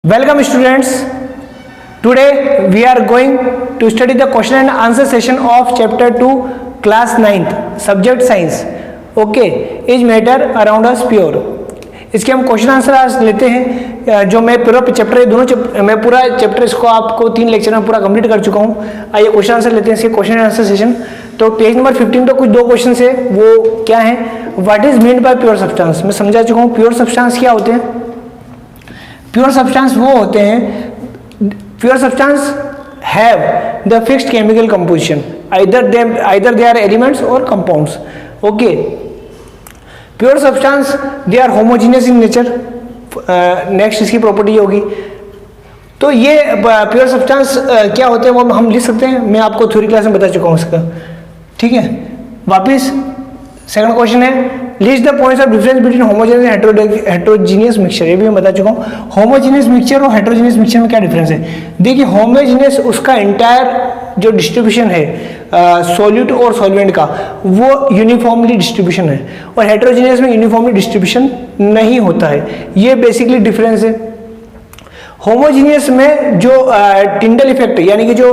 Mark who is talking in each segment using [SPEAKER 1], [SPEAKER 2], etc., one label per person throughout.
[SPEAKER 1] Welcome students. Today we are going to study the question and answer session of chapter 2 class 9th subject science. Okay, is matter around us pure. इसके हम question answer आज लेते हैं जो मैं पूरा chapter दोनों मैं पूरा चैप्टर इसको आपको 3 लेक्चर में पूरा कंप्लीट कर चुका हूँ. आइए क्वेश्चन आंसर लेते हैं इसके क्वेश्चन एंड आंसर सेशन. तो पेज नंबर 15 तो कुछ 2 क्वेश्चन है वो क्या है. What is meant by pure substance. मैं समझा चुका हूँ प्योर सब्सटेंस क्या होते हैं. प्योर सब्सटेंस वो होते हैं, pure substance have the fixed chemical composition, either they are elements और compounds. Okay, pure substance they are homogeneous in nature. Next इसकी प्रॉपर्टी होगी. तो ये प्योर सब्सटेंस क्या होते हैं वो हम लिख सकते हैं. मैं आपको थ्योरी क्लास में बता चुका हूँ इसका. ठीक है, वापिस सेकंड क्वेश्चन है list the points of difference between homogeneous and heterogeneous mixture. ये भी मैं बता चुका हूँ. होमोजेनियस मिक्सचर और हेटेरोजीनियस मिक्सचर में क्या डिफरेंस है. देखिए, होमोजेनियस उसका एंटायर जो डिस्ट्रीब्यूशन है सॉल्यूट और सॉल्वेंट का वो यूनिफॉर्मली डिस्ट्रीब्यूशन है, और हेटेरोजीनियस में यूनिफॉर्मली डिस्ट्रीब्यूशन नहीं होता है. ये बेसिकली डिफरेंस है. होमोजीनियस में जो टिंडल इफेक्ट यानी कि जो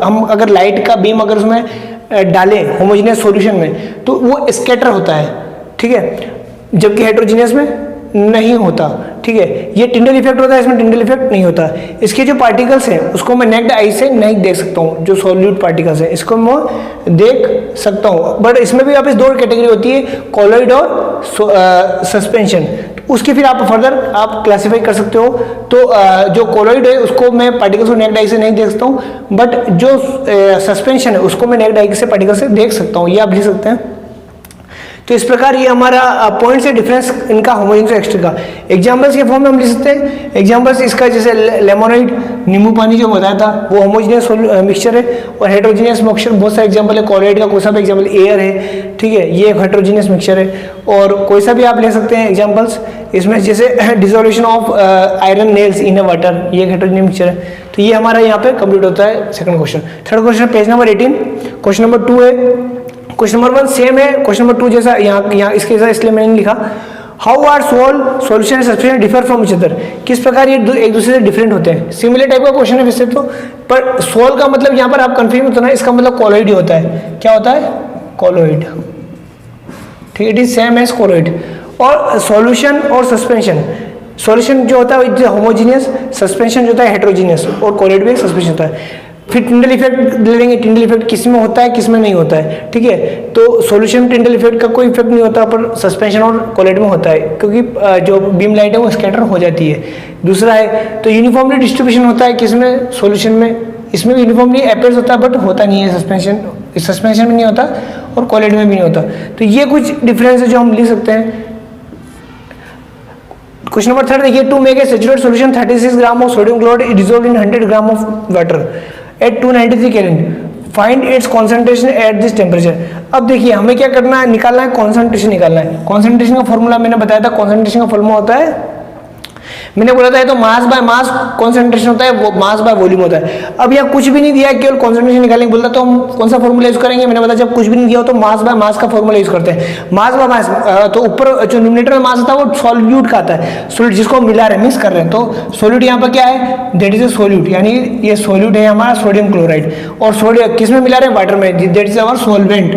[SPEAKER 1] हम अगर लाइट का बीम अगर उसमें डालें होमोजीनियस सॉल्यूशन में तो वो स्कैटर होता है. ठीक है, जबकि हेटेरोजीनियस में नहीं होता. ठीक है, ये टिंडल इफेक्ट होता है, इसमें टिंडल इफेक्ट नहीं होता. इसके जो पार्टिकल्स हैं उसको मैं नेक्ड आई से नहीं देख सकता हूँ. जो सॉल्यूट पार्टिकल्स हैं इसको मैं देख सकता हूँ, बट इसमें भी वापस 2 कैटेगरी होती है, कॉलॉइड और सस्पेंशन. उसकी फिर आप फर्दर आप क्लासीफाई कर सकते हो. तो जो कॉलॉइड है उसको मैं पार्टिकल्स को नेक्ड आई से नहीं देख सकता हूँ, बट जो सस्पेंशन है उसको मैं नेक्ड आई से पार्टिकल से देख सकता हूँ. ये आप लिख सकते हैं. तो इस प्रकार ये हमारा पॉइंट से डिफरेंस इनका होमोजेनियस और एक्सट्रा का. एग्जांपल्स के फॉर्म में हम लिख सकते हैं. एग्जांपल्स इसका जैसे लेमोनाइड नींबू पानी जो बताया था वो होमोजेनियस मिक्सचर है, और हेटेरोजीनियस मिक्सचर बहुत सारे एग्जांपल है. कॉलॉइड का कोई सा भी एग्जांपल एयर है. ठीक है, ये एक हेटेरोजीनियस मिक्सचर है, और कोई सा भी आप ले सकते हैं एग्जांपल्स. इसमें जैसे dissolution of iron nails in A water, ये एक हेटेरोजीनियस मिक्सचर है. तो ये हमारा यहाँ पे कंप्लीट होता है second question. Third question page number 18 question number 2 है. क्वेश्चन नंबर 1 सेम है क्वेश्चन नंबर 2 जैसा यहाँ इसके साथ, इसलिए मैंने लिखा how are solution and substance differ from each other. किस प्रकार ये एक दूसरे से डिफरेंट होते हैं. सिमिलर टाइप का क्वेश्चन है वैसे तो, पर सोल का मतलब यहाँ पर आप कंफ्यूज होता है, इसका मतलब कॉलॉइड ही होता है. क्या होता है? कॉलॉइड. ठीक है, it is same as colloid. और सॉल्यूशन और सस्पेंशन, सॉल्यूशन जो होता है होमोजीनियस, सस्पेंशन जो होता है हेटेरोजीनियस, और कॉलॉइड भी सस्पेंशन होता है. फिर टिंडल इफेक्ट ले लेंगे. टिंडल इफेक्ट किस में होता है किस में नहीं होता है. ठीक है, तो सॉल्यूशन में टिंडल इफेक्ट का कोई इफेक्ट नहीं होता, पर सस्पेंशन और कॉलॉइड में होता है, क्योंकि जो बीम लाइट है वो स्कैटर हो जाती है. दूसरा है तो यूनिफॉर्मली डिस्ट्रीब्यूशन होता है किसमें, सॉल्यूशन में. इसमें भी यूनिफॉर्मली अपीयर्स होता है, बट होता नहीं है सस्पेंशन में नहीं होता, और कॉलॉइड में भी नहीं होता. तो ये कुछ डिफरेंस है जो हम लिख सकते हैं. क्वेश्चन नंबर 3 देखिए, to make a saturated solution 36 gram of sodium chloride dissolved in 100 gram of water at 293 kelvin, find its concentration at this temperature. अब देखिए हमें क्या करना है, निकालना है कॉन्सेंट्रेशन निकालना है. कॉन्सेंट्रेशन का फॉर्मूला मैंने बताया था. कॉन्सेंट्रेशन का फॉर्मूला होता है, मैंने बोला था, तो मास बाय मास कॉन्सेंट्रेशन होता है, वो मास बाय वॉल्यूम होता है. अब यहाँ कुछ भी नहीं दिया है, केवल कॉन्सेंट्रेशन निकालने को बोलता, तो हम कौन सा फॉर्मूला यूज करेंगे. मैंने बताया जब कुछ भी नहीं दिया हो तो मास बाय मास का फॉर्मूला यूज करते हैं. मास बाय मास, तो ऊपर जो न्यूमरेटर में मास आता है वो सॉल्यूट का आता है, सॉल्यूट जिसको हम मिला रहे हैं, मिक्स कर रहे हैं. तो सॉल्यूट यहाँ पर क्या है, दैट इज ए सॉल्यूट, यानी ये सॉल्यूट है हमारा सोडियम क्लोराइड. और सोडियम किस में मिला रहे हैं, वाटर में, दैट इज अवर सॉल्वेंट.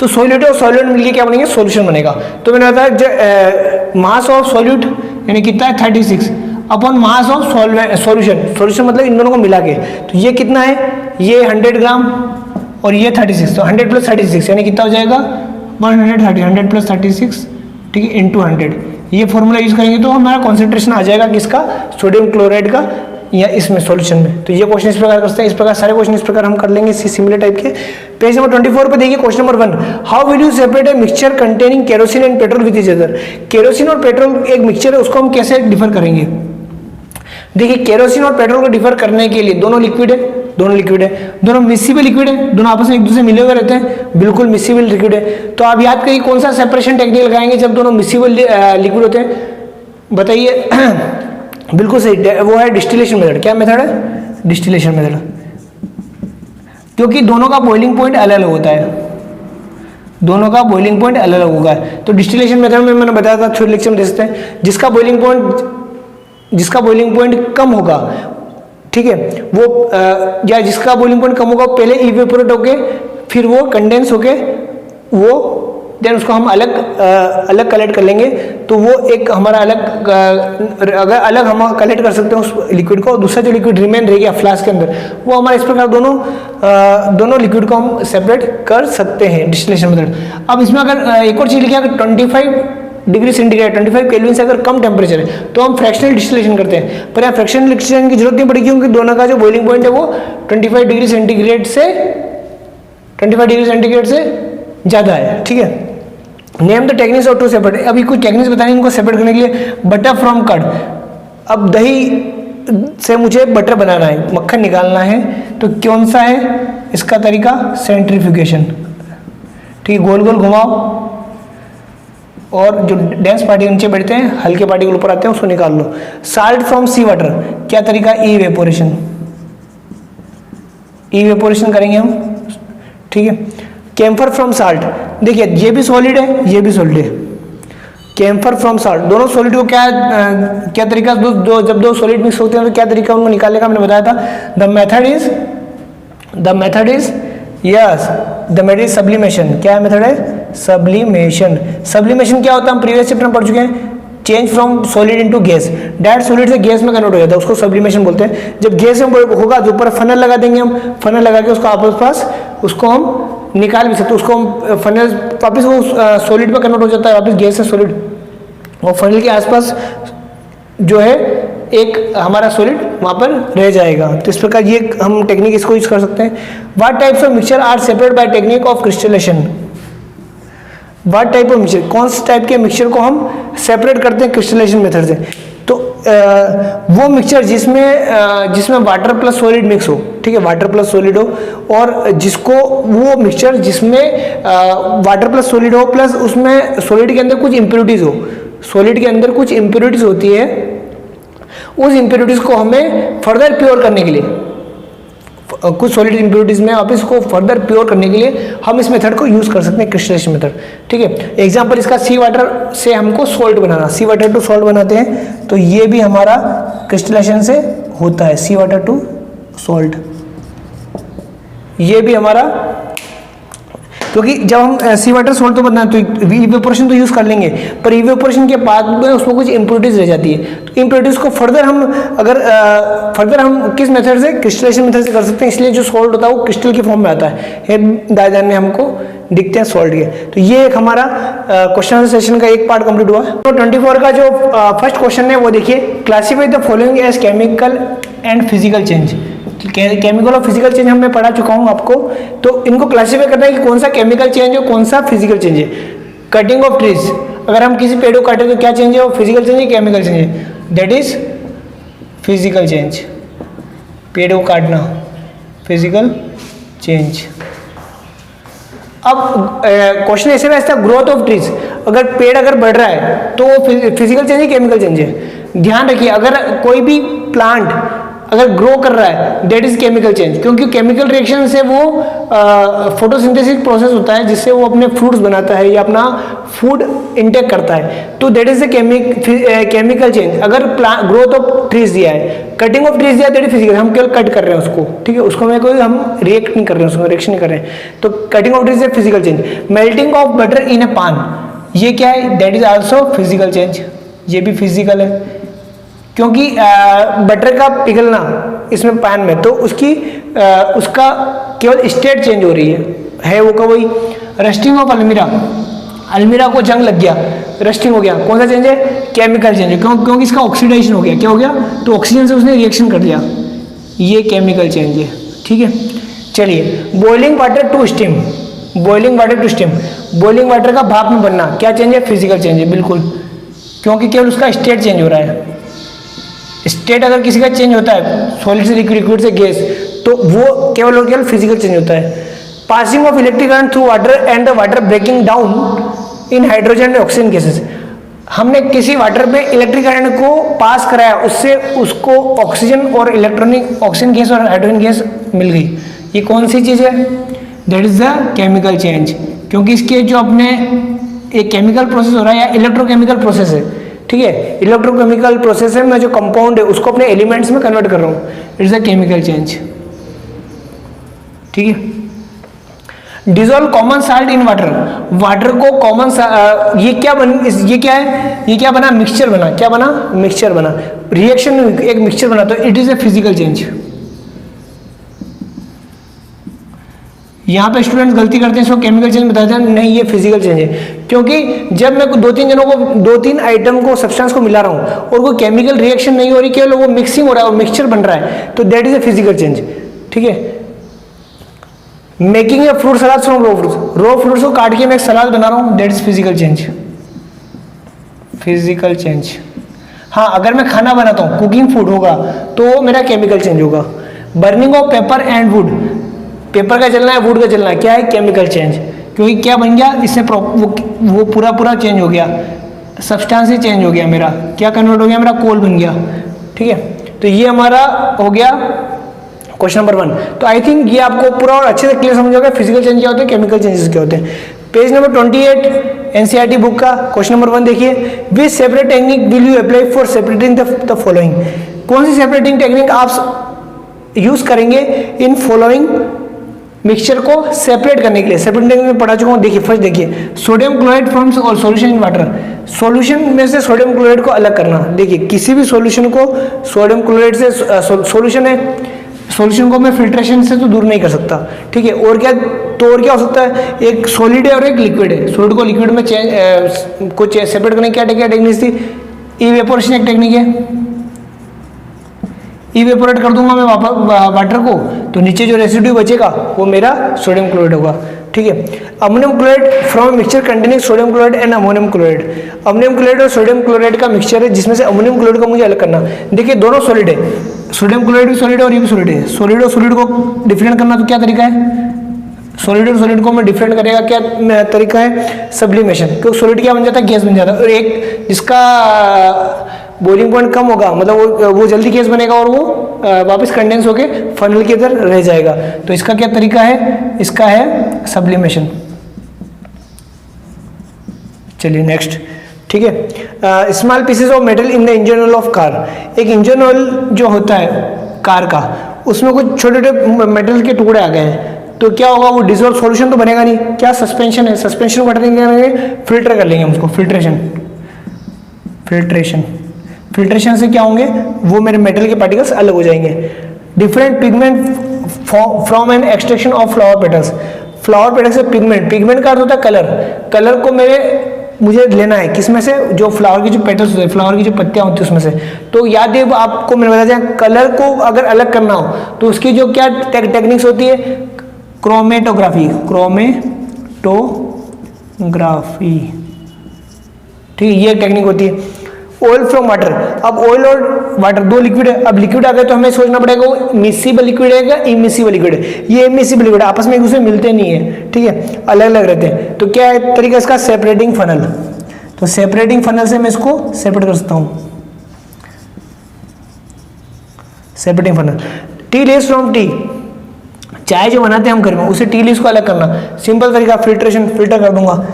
[SPEAKER 1] तो सॉल्यूट और सॉल्वेंट मिलके क्या बनेंगे, सॉल्यूशन बनेगा. तो मैंने बताया मास ऑफ सॉल्यूट यानी कितना है 36 अपॉन मास ऑफ सॉल्यूशन मतलब इन दोनों को मिला के. तो ये कितना है, ये 100 ग्राम और ये 36, तो 100 प्लस 36 यानी कितना हो जाएगा 130. 100 प्लस 36, ठीक है, इंटू 100. ये फॉर्मूला यूज करेंगे तो हमारा कॉन्सेंट्रेशन आ जाएगा किसका, सोडियम क्लोराइड का, या इसमें सॉल्यूशन में. तो ये क्वेश्चन इस प्रकार करते हैं. इस प्रकार सारे क्वेश्चन इस प्रकार हम कर लेंगे इसी सिमिलर टाइप के. पेज नंबर 24 पे देखिए question number 1, how will you separate a mixture containing kerosene and petrol with each other. Kerosene और पेट्रोल एक मिक्सचर है, उसको हम कैसे डिफर करेंगे. देखिए, केरोसिन और पेट्रोल को डिफर करने के लिए दोनों लिक्विड है, दोनों मिसिबल लिक्विड है, दोनों आपस में एक दूसरे मिले हुए रहते हैं, बिल्कुल मिसिबल लिक्विड है. तो आप याद करिए कौन सा सेपरेशन टेक्निक लगाएंगे जब दोनों मिसिबल लिक्विड होते हैं, बताइए. बिल्कुल सही, वो है डिस्टिलेशन मेथड. क्या मेथड है, डिस्टिलेशन मेथड, क्योंकि दोनों का बॉइलिंग पॉइंट अलग अलग होता है. दोनों का बॉइलिंग पॉइंट अलग अलग होगा। तो डिस्टिलेशन मेथड में मैंने बताया था, छोटे लेक्चर में दे सकते हैं, जिसका बॉइलिंग पॉइंट कम होगा, ठीक है, वो या जिसका बॉइलिंग पॉइंट कम होगा वो पहले इवेपोरेट होके फिर वो कंडेंस होके वो देन उसको हम अलग कलेक्ट कर लेंगे। तो वो एक हमारा अगर अलग हम कलेक्ट कर सकते हैं उस लिक्विड को, दूसरा जो लिक्विड रिमेन रह गया फ्लास्क के अंदर, वो हमारे इस प्रकार दोनों लिक्विड को हम सेपरेट कर सकते हैं डिस्टिलेशन मेथड। अब इसमें अगर एक और चीज लिखा है, 25 डिग्री सेंटीग्रेड 25 केल्विन से अगर कम टेम्परेचर है तो हम फ्रैक्शनल डिस्टिलेशन करते हैं, पर यहाँ फ्रैक्शनल डिस्टिलेशन की जरूरत नहीं पड़ेगी क्योंकि दोनों का जो बॉइलिंग पॉइंट है वो 25 डिग्री सेंटीग्रेड से ज़्यादा है, ठीक है। Name the techniques of to separate, अभी कुछ टेक्निक्स बताएंगे इनको सेपरेट करने के लिए। बटर फ्रॉम कर्ड, अब दही से मुझे बटर बनाना है, मक्खन निकालना है, तो कौन सा है इसका तरीका? सेंट्रीफ्यूगेशन, ठीक है, गोल गोल घुमाओ और जो डेंस पार्टिकल नीचे बैठते हैं हल्के पार्टिकल ऊपर आते हैं उसको निकाल लो। साल्ट फ्रॉम सी वाटर, क्या तरीका? इवेपोरेशन करेंगे हम, ठीक है। कैम्फर फ्रॉम साल्ट, देखिए ये भी सॉलिड है ये भी सॉलिड है, कैम्फर फ्रॉम साल्ट, दोनों सॉलिड को क्या तरीका, जब दो सॉलिड मिक्स होते हैं तो क्या तरीका उनको निकालने का मैंने बताया था। The method is sublimation. क्या मेथड है? सब्लिमेशन। सब्लिमेशन क्या होता है हम प्रीवियस चैप्टर में पढ़ चुके हैं, change from solid into gas, direct solid से गैस में कन्वर्ट हो जाता है, उसको सब्लिमेशन बोलते हैं। जब गैस में होगा तो ऊपर फनल लगा देंगे हम, फनल लगा के उसको आपस पास उसको हम निकाल भी सकते, उसको हम फनल वापस वो सॉलिड में कन्वर्ट हो जाता है, वापस गैस से सॉलिड, और फनल के आसपास जो है एक हमारा सॉलिड वहाँ पर रह जाएगा। तो इस प्रकार ये हम टेक्निक इसको यूज कर सकते हैं। What types of mixture are separate by technique of crystallization? What type of mixture, कौन से टाइप के मिक्सचर को हम सेपरेट करते हैं क्रिस्टलेशन मेथड से? तो वो मिक्सचर जिसमें वाटर प्लस सॉलिड मिक्स हो, ठीक है, वाटर प्लस सॉलिड हो, और वो मिक्सचर जिसमें वाटर प्लस सॉलिड हो प्लस उसमें सॉलिड के अंदर कुछ इम्प्योरिटीज हो, सॉलिड के अंदर कुछ इम्प्योरिटीज होती है, उस इम्प्योरिटीज को हमें फर्दर प्योर करने के लिए, कुछ सॉलिड इम्प्योरिटीज में वापस को फर्दर प्योर करने के लिए हम इस मेथड को यूज कर सकते हैं, क्रिस्टलेशन मेथड, ठीक है। एग्जांपल इसका सी वाटर से हमको सॉल्ट बनाना, सी वाटर टू सॉल्ट बनाते हैं, तो ये भी हमारा क्रिस्टलेशन से होता है, सी वाटर टू सॉल्ट, ये भी हमारा, क्योंकि जब हम सी वाटर सॉल्ट तो बनाते हैं तो इवेपोरेशन तो यूज कर लेंगे, पर इवेपोरेशन के बाद में उसमें कुछ इम्प्योरिटीज रह जाती है, तो इम्प्योरिटीज को फर्दर हम किस मेथड से? क्रिस्टलेशन मेथड से कर सकते हैं। इसलिए जो सॉल्ट होता है वो क्रिस्टल की फॉर्म में आता है, डायग्राम में हमको दिखते हैं सॉल्ट के। तो ये एक हमारा क्वेश्चन आंसर सेशन का एक पार्ट कंप्लीट हुआ। तो 24 का जो फर्स्ट क्वेश्चन है वो देखिए, classify the following as chemical and physical change. Chemical और फिजिकल चेंज हम मैं पढ़ा चुका हूं आपको, तो इनको क्लासिफाई करना है कि कौन सा केमिकल चेंज है कौन सा फिजिकल चेंज है। कटिंग ऑफ ट्रीज, अगर हम किसी पेड़ को काटें तो क्या चेंज है? वो फिजिकल चेंज है केमिकल चेंज है? That is physical change. पेड़ को काटना फिजिकल चेंज। अब क्वेश्चन ऐसे रहता है, ग्रोथ ऑफ ट्रीज, अगर पेड़ अगर बढ़ रहा है तो वो फिजिकल चेंज है केमिकल चेंज है? ध्यान रखिए, अगर कोई भी प्लांट अगर ग्रो कर रहा है दैट इज केमिकल चेंज, क्योंकि केमिकल रिएक्शन से वो फोटोसिंथेसिस प्रोसेस होता है जिससे वो अपने फ्रूट्स बनाता है या अपना फूड इंटेक करता है, तो दैट इज केमिकल चेंज। अगर ग्रोथ ऑफ ट्रीज दिया है, कटिंग ऑफ ट्रीज दिया दैट इज फिजिकल, हम केवल कट कर रहे हैं उसको, ठीक है, उसको में कोई हम रिएक्ट नहीं कर रहे हैं, उसको रिएक्शन नहीं कर रहे हैं, तो कटिंग ऑफ ट्रीज है physical change. Melting of butter in a pan, ये क्या है? That is also physical change, ये भी फिजिकल है, क्योंकि बटर का पिघलना इसमें पैन में, तो उसका केवल स्टेट चेंज हो रही है वो का वही। रस्टिंग ऑफ अलमीरा को जंग लग गया, रस्टिंग हो गया, कौन सा चेंज है? केमिकल चेंज है, क्योंकि इसका ऑक्सीडेशन हो गया, क्या हो गया? तो ऑक्सीजन से उसने रिएक्शन कर दिया, ये केमिकल चेंज है, ठीक है। चलिए, boiling water to steam, boiling water का भाप में बनना, क्या चेंज है? फिजिकल चेंज है, बिल्कुल, क्योंकि केवल उसका स्टेट चेंज हो रहा है। स्टेट अगर किसी का चेंज होता है, सॉलिड से लिक्विड से गैस, तो वो केवल और केवल फिजिकल चेंज होता है। Passing of electric current through water and the water breaking down in hydrogen and oxygen gases, हमने किसी वाटर पे इलेक्ट्रिक करंट को पास कराया, उससे उसको ऑक्सीजन और ऑक्सीजन गैस और हाइड्रोजन गैस मिल गई, ये कौन सी चीज है? That is the chemical change. क्योंकि इसके जो अपने एक केमिकल प्रोसेस हो रहा है या इलेक्ट्रोकेमिकल प्रोसेस है, ठीक है, इलेक्ट्रोकेमिकल प्रोसेस है, मैं जो कंपाउंड है उसको अपने एलिमेंट्स में कन्वर्ट कर रहा हूँ, इट्स अ केमिकल चेंज, ठीक है। Dissolve common salt in water, water को कॉमन ये क्या है, ये क्या बना, मिक्सचर बना, क्या बना, मिक्सचर बना, रिएक्शन एक मिक्सचर बना, तो it is a physical change. यहाँ पे स्टूडेंट्स गलती करते हैं, इसको केमिकल चेंज बताते हैं, नहीं ये फिजिकल चेंज है, क्योंकि जब मैं दो तीन आइटम को, सब्सटेंस को मिला रहा हूँ और कोई केमिकल रिएक्शन नहीं हो रही, केवल वो मिक्सिंग हो रहा है और मिक्सचर बन रहा है, तो that is a physical change, ठीक है। Making a fruit salad from raw fruits को काट के मैं एक सलाद बना रहा हूँ, that is physical change, physical change. हाँ, अगर मैं खाना बनाता हूँ, कुकिंग फूड होगा, तो मेरा केमिकल चेंज होगा। Burning of paper and would, paper का जलना है, वुड का जलना है, क्या है, केमिकल चेंज, क्योंकि क्या बन गया, इससे वो पूरा चेंज हो गया, सब्सटेंस ही चेंज हो गया, मेरा क्या कन्वर्ट हो गया, मेरा कोल बन गया, ठीक है। तो ये हमारा हो गया क्वेश्चन नंबर 1। तो आई थिंक ये आपको पूरा और अच्छे से क्लियर समझ होगा फिजिकल चेंज क्या होते हैं, केमिकल चेंजेस क्या होते हैं। पेज नंबर 28 एनसीईआरटी बुक का क्वेश्चन नंबर 1 देखिए, विच separate technique will you apply for separating the following, कौन सी सेपरेटिंग टेक्निक आप यूज करेंगे इन फॉलोइंग मिक्सचर को सेपरेट करने के लिए। सेपरेटिंग टेक्निक में पढ़ा चुका हूँ, देखिए फर्स्ट देखिए, सोडियम क्लोराइड फ्रॉम्स और सॉल्यूशन इन वाटर, सॉल्यूशन में से सोडियम क्लोराइड को अलग करना। देखिए किसी भी सॉल्यूशन को सोडियम क्लोराइड से, सॉल्यूशन है, सॉल्यूशन को मैं फिल्ट्रेशन से तो दूर नहीं कर सकता, ठीक है। और क्या, तो और क्या हो सकता है, एक सॉलिड है और एक लिक्विड है, सॉलिड को लिक्विड में कुछ सेपरेट करने की क्या टेक्निक थी, इवेपोरेशन एक टेक्निक है, इवेपोरेट कर दूंगा मैं वाटर को, तो नीचे जो रेसिड्यू बचेगा वो मेरा सोडियम क्लोराइड होगा, ठीक है। Ammonium chloride from mixture containing sodium chloride and ammonium chloride, ammonium chloride और सोडियम क्लोराइड का मिक्सचर है, जिसमें से अमोनियम क्लोराइड को मुझे अलग करना। देखिए दोनों सॉलिड है, सोडियम क्लोराइड भी सॉलिड है और ये भी सॉलिड है, सॉलिड और सॉलिड को डिफरेंट करना तो क्या तरीका है, सॉलिड और सॉलिड को मैं डिफरेंट करेगा क्या तरीका है, सब्लिमेशन, क्योंकि सॉलिड क्या बन जाता है, गैस बन जाता है, और एक जिसका बॉइलिंग पॉइंट कम होगा, मतलब वो जल्दी गैस बनेगा और वो वापस कंडेंस होके फनल के अंदर रह जाएगा, तो इसका क्या तरीका है, इसका है सब्लिमेशन। चलिए नेक्स्ट, ठीक है। Small pieces of metal in the engine oil of car, एक इंजन ऑयल जो होता है कार का, उसमें कुछ छोटे छोटे मेटल के टुकड़े आ गए हैं, तो क्या होगा, वो डिसॉल्व सॉल्यूशन तो बनेगा नहीं, क्या सस्पेंशन है, सस्पेंशन को हटाने फिल्टर कर लेंगे हम उसको, फिल्ट्रेशन से क्या होंगे, वो मेरे मेटल के पार्टिकल्स अलग हो जाएंगे। Different pigment from an extraction of flower petals, flower petal से पिगमेंट का अर्थ होता है कलर को मुझे लेना है किसमें से, जो फ्लावर की जो पेटल्स होते हैं, फ्लावर की जो पत्तियां होती है उसमें से। तो याद है आपको मैंने बताया, कलर को अगर अलग करना हो तो उसकी जो क्या टेक्निक्स होती है, क्रोमेटोग्राफी, ठीक है, ये टेक्निक होती है। ऑयल फ्रॉम वाटर, अब ऑयल और वाटर दो लिक्विड है, अब लिक्विड आ गए तो हमें सोचना पड़ेगा वो मिसिबल लिक्विड है या इमिसिबल लिक्विड है। ये इमिसिबल लिक्विड आपस में एक दूसरे मिलते नहीं है, ठीक है, अलग अलग रहते हैं। तो क्या है तरीका इसका, सेपरेटिंग फनल, तो सेपरेटिंग फनल से मैं इसको सेपरेट कर सकता हूँ, separating funnel. Tea leaves from T, चाय जो बनाते हैं हम घर में, उसे टी लीव्स को अलग करना, सिंपल तरीका, फिल्टर कर दूंगा।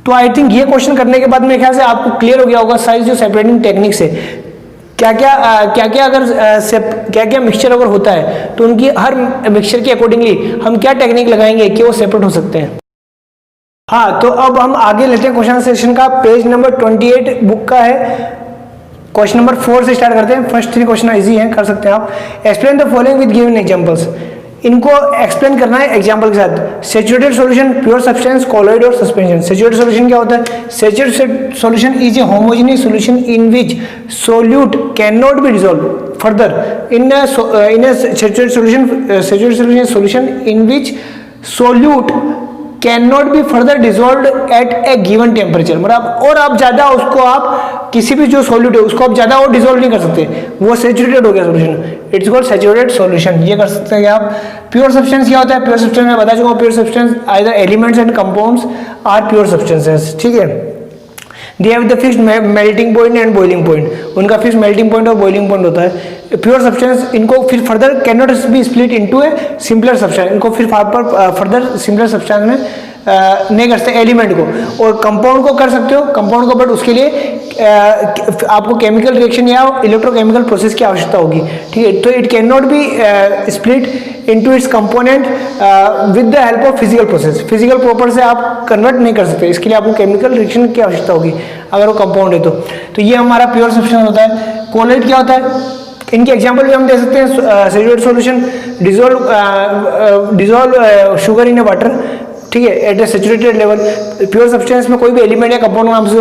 [SPEAKER 1] तो आई थिंक ये क्वेश्चन करने के बाद मेरे ख्याल से आपको क्लियर हो गया होगा सारी जो सेपरेटिंग टेक्निक्स है, क्या क्या मिक्सचर अगर होता है तो उनकी हर मिक्सचर के अकॉर्डिंगली हम क्या टेक्निक लगाएंगे कि वो सेपरेट हो सकते हैं। हाँ, तो अब हम आगे लेते हैं क्वेश्चन सेशन का, पेज नंबर 28 बुक का है, क्वेश्चन नंबर 4 से स्टार्ट करते हैं। फर्स्ट 3 क्वेश्चन इजी हैं, कर सकते हैं आप। Explain the following with given examples, इनको एक्सप्लेन करना है एग्जांपल के साथ। Saturated solution, pure substance, colloid और सस्पेंशन। सैचुरेटेड सॉल्यूशन क्या होता है, saturated solution is a homogeneous solution in which solute can not be dissolve further in saturated solution in which solute can not be further dissolve at a given temperature, मतलब और आप ज्यादा उसको, आप किसी भी जो सॉल्यूट है उसको आप ज्यादा और डिजोल्व नहीं कर सकते, वो सैचुरेटेड हो गया solution, it's called saturated solution. ये कर सकते हैं आप। प्योर सब्सटेंस क्या होता है, प्योर सब्सटेंस मैं बता चुका हूं, pure substance either elements and compounds are pure substances, ठीक है। They have the fixed melting point and boiling point, उनका फिक्स्ड मेल्टिंग पॉइंट और बॉइलिंग पॉइंट होता है। प्योर सब्सटेंस इनको फिर further can not be split into a simpler substance, इनको फिर फर्दर सिंपलर सब्सटेंस में नहीं कर सकते एलिमेंट को, और कंपाउंड को कर सकते हो कंपाउंड को, बट उसके लिए आपको केमिकल रिएक्शन या इलेक्ट्रोकेमिकल प्रोसेस की आवश्यकता होगी, ठीक है। तो it can not be split into its component with the help of physical process, physical proper से आप कन्वर्ट नहीं कर सकते, इसके लिए आपको केमिकल रिएक्शन की आवश्यकता होगी अगर वो कंपाउंड है तो ये हमारा प्योर सब्सटेंस होता है। कोलेट क्या होता है, इनके एग्जाम्पल भी हम दे सकते हैं, saturated solution, dissolve sugar in A water, ठीक है, एट ए सैचुरेटेड लेवल। प्योर सब्सटेंस में कोई भी एलिमेंट या कंपाउंड नाम से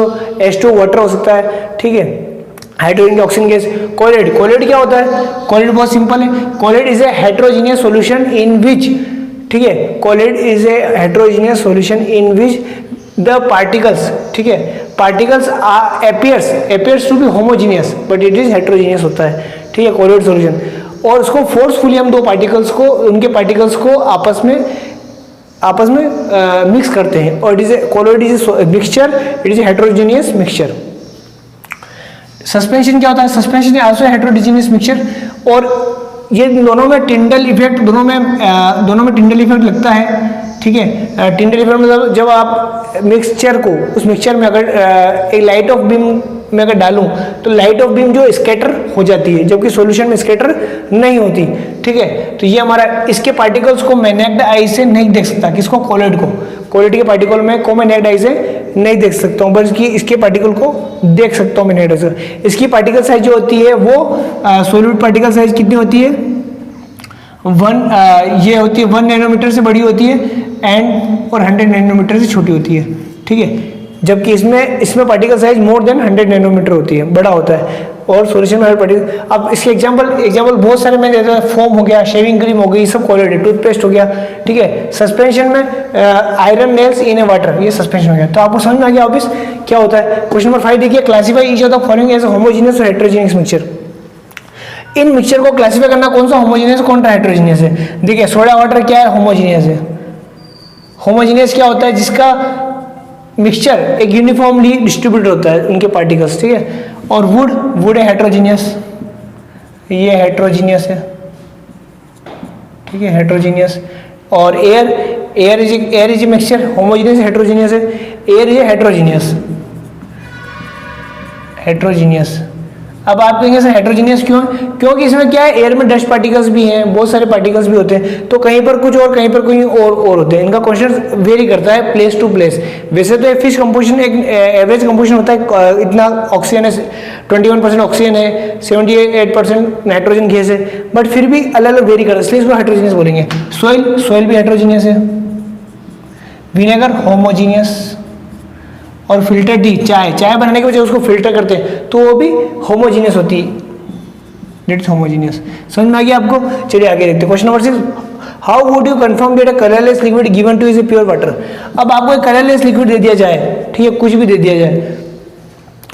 [SPEAKER 1] H2 वाटर हो सकता है, ठीक है, hydrogen oxygen gas. Colloid, colloid क्या होता है, कोलेट बहुत सिंपल है, colloid is a heterogeneous solution in which, ठीक है, colloid is a heterogeneous solution in which the particles, ठीक है, particles appears to be homogeneous but it is heterogeneous होता है, ठीक है, कोलेट सॉल्यूशन। और उसको फोर्सफुली हम दो पार्टिकल्स को, उनके पार्टिकल्स को आपस में मिक्स करते हैं, और it is collate is mixture, it is heterogeneous mixture. Suspension क्या होता है, सस्पेंशन आल्सो हेट्रोजीनियस मिक्सचर, और ये दोनों में टिंडल इफेक्ट, दोनों में टिंडल इफेक्ट लगता है, ठीक है। टिंडल इफेक्ट मतलब जब आप मिक्सचर को, उस मिक्सचर में अगर एक लाइट ऑफ बीम में अगर डालूं तो लाइट ऑफ बीम जो स्कैटर हो जाती है, जबकि सॉल्यूशन में स्कैटर नहीं होती, ठीक है। तो ये हमारा, इसके पार्टिकल्स को मैं नेक्ड आई से नहीं देख सकता, किसको, कोलेट को, कोलेट के पार्टिकल में को मैं नेक्ड आई से नहीं देख सकता हूँ, बल्कि इसके पार्टिकल को देख सकता हूँ मैं नेक्ड आई से। इसकी पार्टिकल साइज जो होती है वो सॉलिड पार्टिकल साइज कितनी होती है, ये होती है 1 नैनोमीटर से बड़ी होती है और 100 नैनोमीटर से छोटी होती है, ठीक है, जबकि इसमें particle size more than 100 nanometer होती है, बड़ा होता है, और सॉल्यूशन में हर पार्टिकल। अब इसके एग्जांपल बहुत सारे मैं देता हूँ, फोम हो गया, शेविंग क्रीम हो गई, सब कोलेट है, टूथपेस्ट हो गया, ठीक है। सस्पेंशन में आयरन नेल्स इन ए वाटर, ये सस्पेंशन हो गया। तो आपको समझ में आ गया ऑब्वियस क्या होता है। क्वेश्चन नंबर 5 देखिए, classify each of the following as homogeneous और हेट्रोजेनियस मिक्सचर। इन मिक्सचर को क्लासीफाई करना कौन सा होमोजेनियस कौन सा हेट्रोजेनियस है। देखिए, सोडा वाटर क्या है, होमोजेनियस है। होमोजेनियस क्या होता है, जिसका मिक्सचर एक यूनिफॉर्मली डिस्ट्रीब्यूटेड होता है उनके पार्टिकल्स, ठीक है। और वुड है हेट्रोजीनियस, ये हेट्रोजीनियस है, ठीक है, हेट्रोजीनियस। और air is a mixture, homogeneous heterogeneous है, एयर इज हेट्रोजीनियस। अब आप कहेंगे सर हेट्रोजीनियस क्यों है, क्योंकि इसमें क्या है, एयर में डस्ट पार्टिकल्स भी हैं, बहुत सारे पार्टिकल्स भी होते हैं, तो कहीं पर कुछ और कहीं पर कोई और होते हैं। इनका क्वेश्चन वेरी करता है प्लेस टू प्लेस। वैसे तो फिश कंपोजिशन एक एवरेज कंपोजिशन होता है, इतना ऑक्सीजन है, 21% ऑक्सीजन है, 78% नाइट्रोजन गैस है, बट फिर भी अलग अलग वेरी करता है, इसलिए इसको हेट्रोजीनियस बोलेंगे। सॉइल भी हेट्रोजीनियस है, विनेगर होमोजीनियस, और फिल्टर टी, चाय बनाने के वजह उसको फिल्टर करते हैं तो वो भी होमोजीनियस होती है, इट्स होमोजीनियस। समझ में आ गया आपको। चलिए आगे देखते हैं। Question number 6, how would you confirm that a colourless liquid given two is a pure water. अब आपको एक कलरलेस लिक्विड दे दिया जाए, ठीक है, कुछ भी दे दिया जाए,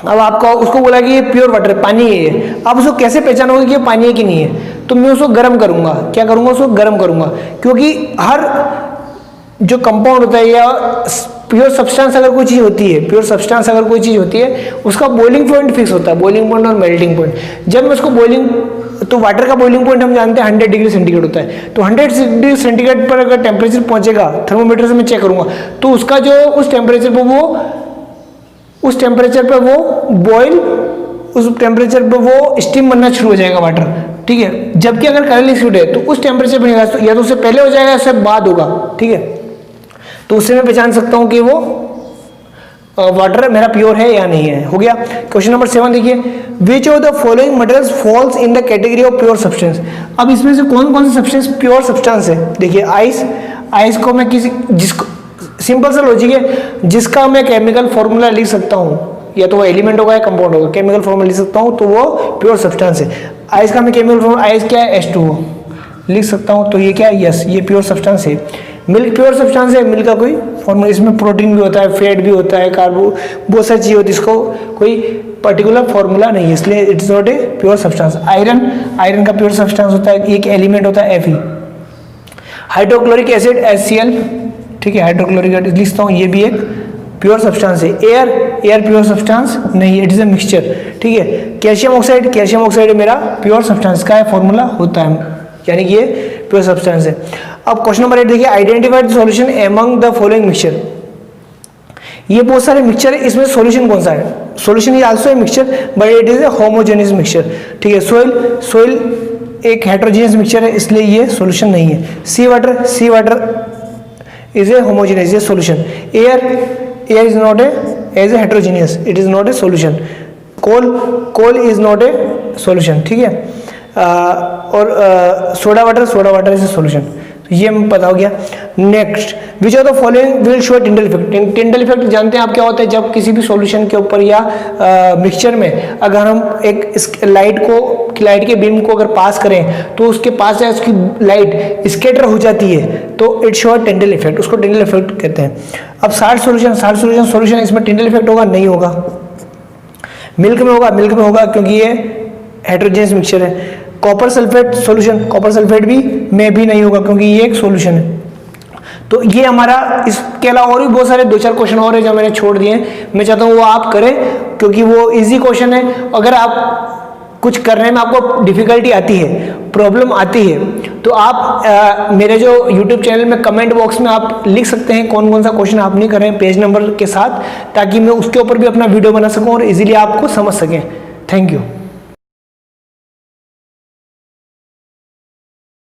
[SPEAKER 1] अब आपको उसको बोला कि ये प्योर वाटर है, पानी है ये, आप उसको कैसे पहचानोगे कि ये पानी है कि नहीं है। तो मैं उसको गर्म करूंगा, क्या करूंगा, उसको गर्म करूंगा, क्योंकि हर जो कंपाउंड होता है या प्योर सब्सटेंस अगर कोई चीज़ होती है, प्योर सब्सटेंस अगर कोई चीज़ होती है, उसका बॉइलिंग पॉइंट फिक्स होता है, बॉइलिंग पॉइंट और मेल्टिंग पॉइंट। जब मैं उसको तो वाटर का बॉइलिंग पॉइंट हम जानते हैं 100 डिग्री सेंटीग्रेड होता है, तो 100 डिग्री सेंटीग्रेड पर अगर टेम्परेचर पहुंचेगा, थर्मोमीटर से मैं चेक करूंगा, तो उसका जो उस टेम्परेचर पर वो बॉइल, उस टेम्परेचर पर वो स्टीम बनना शुरू हो जाएगा वाटर, ठीक है। जबकि अगर कलरलेस लिक्विड है तो उस टेम्परेचर पर तो या तो उससे पहले हो जाएगा या उससे बाद होगा, ठीक है। तो उससे मैं पहचान सकता हूं कि वो वाटर मेरा प्योर है या नहीं है। हो गया। क्वेश्चन नंबर 7 देखिए, विच of the following materials falls in the category of pure substance. अब इसमें से कौन कौन से सब्सटेंस प्योर सब्सटेंस है। देखिए, आइस को मैं जिसको सिंपल सा लॉजिक है, जिसका मैं केमिकल फॉर्मूला लिख सकता हूं, या तो वो एलिमेंट होगा या कंपाउंड होगा, केमिकल फॉर्मूला लिख सकता हूं तो वो प्योर सब्सटेंस है। आइस का मैं केमिकल फॉर्मूला, आइस क्या है, H2O लिख सकता हूं, तो ये क्या है, यस, ये प्योर सब्सटेंस है। मिल्क प्योर सब्सटेंस है, मिल्क का कोई फॉर्मूला, इसमें प्रोटीन भी होता है, फैट भी होता है, कार्बो, बहुत सारी चीज़ होती है, इसको कोई पर्टिकुलर फॉर्मूला नहीं है, इसलिए it's not a pure substance. Iron का प्योर सब्सटेंस होता है, एक एलिमेंट होता है Fe। हाइड्रोक्लोरिक एसिड HCl, ठीक है, हाइड्रोक्लोरिक एसिड लिखता हूँ, ये भी एक प्योर सब्सटेंस है। एयर, एयर प्योर सब्सटेंस नहीं है, इट इज ए मिक्सचर, ठीक है। कैल्शियम ऑक्साइड, कैल्शियम ऑक्साइड मेरा प्योर सब्सटेंस का फॉर्मूला होता है, यानी कि ये प्योर सब्सटेंस है। अब क्वेश्चन नंबर 8 देखिए, identify the solution among the following mixture. ये बहुत सारे मिक्सचर है, इसमें सॉल्यूशन कौन सा है? Solution is also a mixture but it is a homogeneous mixture, ठीक है। सोइल एक हेट्रोजेनियस मिक्सचर है, इसलिए ये सॉल्यूशन नहीं है। Sea water is a homogeneous, ये solution. Air is not as a heterogeneous, it is not a solution. Coal is not a solution, ठीक है। और soda water is a solution, ये हमें पता हो गया। Next, which of the following will show Tyndall effect. Tyndall effect जानते हैं आप क्या होता है? जब किसी भी सॉल्यूशन के ऊपर या मिक्सचर में अगर हम एक लाइट के बीम को अगर पास करें तो उसके पास या उसकी लाइट स्कैटर हो जाती है, तो इट शो टिंडल इफेक्ट, उसको टिंडल इफेक्ट कहते हैं। अब साल्ट सॉल्यूशन इसमें टिंडल इफेक्ट होगा? नहीं होगा। मिल्क में होगा क्योंकि ये हेट्रोजेनियस मिक्सचर है। Copper sulphate solution, copper sulphate भी नहीं होगा क्योंकि ये एक सॉल्यूशन है। तो ये हमारा, इसके अलावा और भी बहुत सारे 2-4 क्वेश्चन और है जो मैंने छोड़ दिए हैं, मैं चाहता हूँ वो आप करें क्योंकि वो इजी क्वेश्चन है। अगर आप कुछ करने में आपको डिफिकल्टी आती है, प्रॉब्लम आती है, तो आप मेरे जो यूट्यूब चैनल में कमेंट बॉक्स में आप लिख सकते हैं कौन कौन सा क्वेश्चन आप नहीं कर रहे हैं पेज नंबर के साथ, ताकि मैं उसके ऊपर भी अपना वीडियो बना सकूँ और इजीली आपको समझ सकें। Thank you.